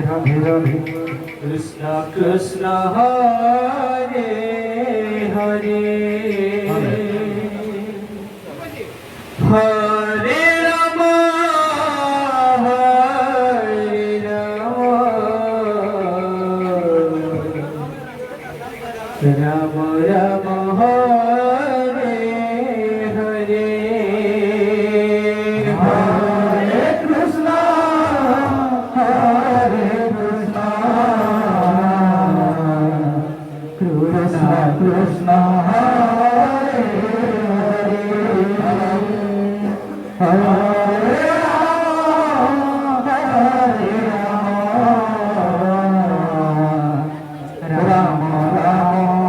Radhe Radhe Krishna Krishna Hare Hare Hare Ram Ram Ram Hare Hare Hare Krishna Krishna Krishna Hare Hare Hare Ram Ram Hare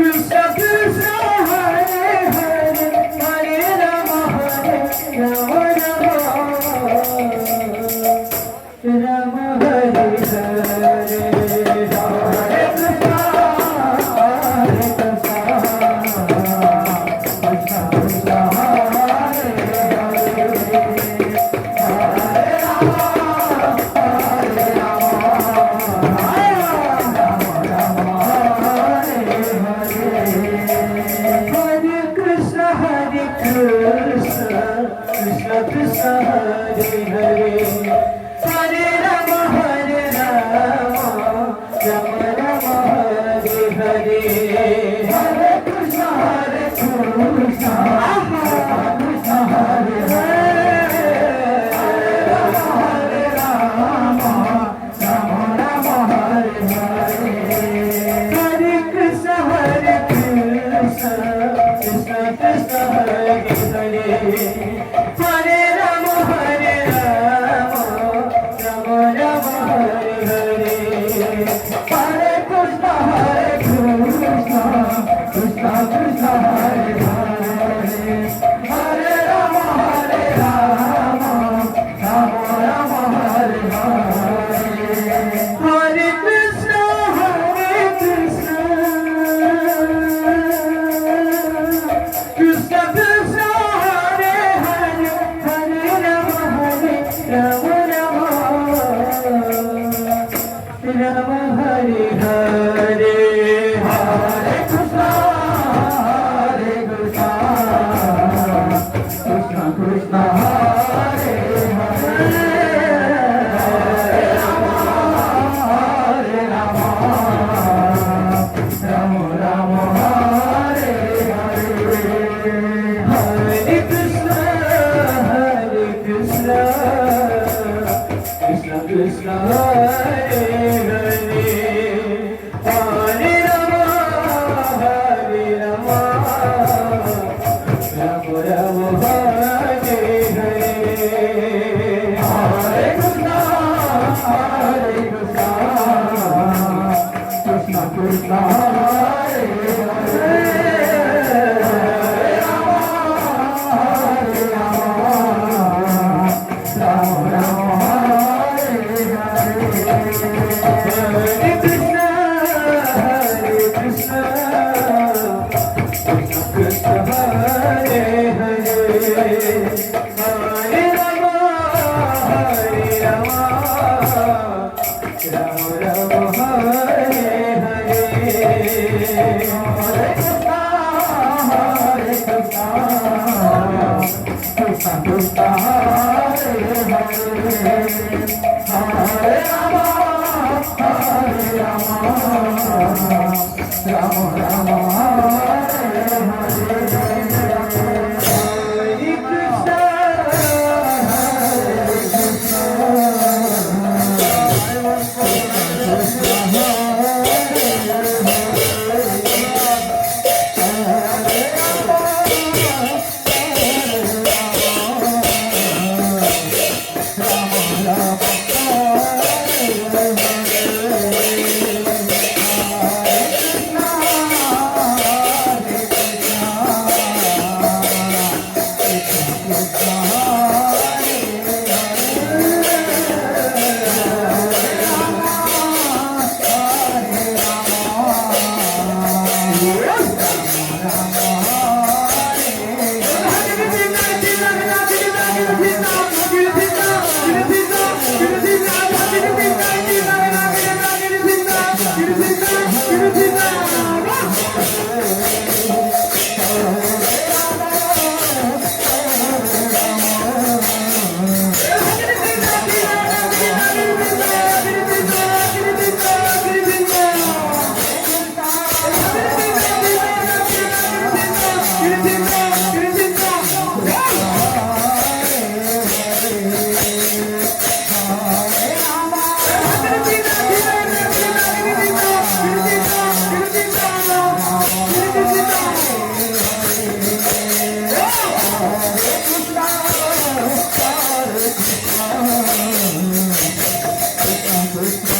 Krishna Krishna Hare Hare Hare Ram Ram Ram Hare Hare Hare Krishna Hare Krishna Krishna Krishna Hare Hare Hare Ram Ram Ram Hare Hare Hare Krishna Krishna Krishna Hare Hare Hare Ram Ram Ram Hare Hare Hare Krishna Krishna Hare Hare Krishna Krishna Krishna Hare Hare Hare Ram Ram Ram Hare Hare Hare Krishna Krishna Krishna Hare Hare Ram Ram Ram Hare Hare Krishna Krishna Krishna Hare Hare Hare Ram Ram Ram Hare Hare Hare Krishna Krishna Krishna Hare Ram Ram Ram Hare Hare Krishna Krishna Krishna Hare Hare Hare Ram Ram Ram Hare Hare Hare Krishna Krishna Krishna Hare Ram Ram Hare Krishna Krishna Krishna Hare Hare Hare Ram Ram Ram Hare Hare Hare Ram Ram Ram Hare Hare Hare Krishna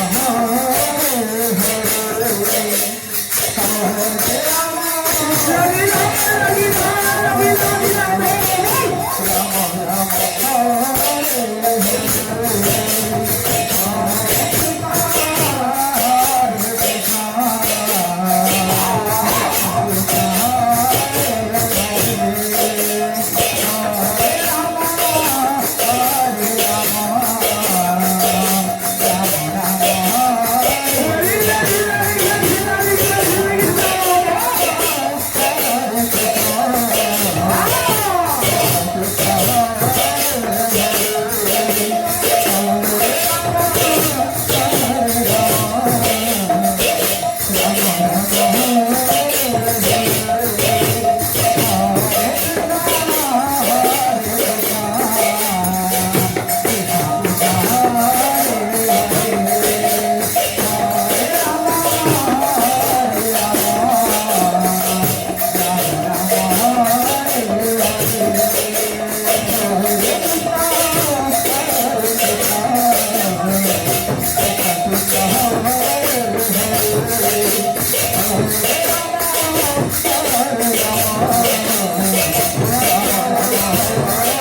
Hare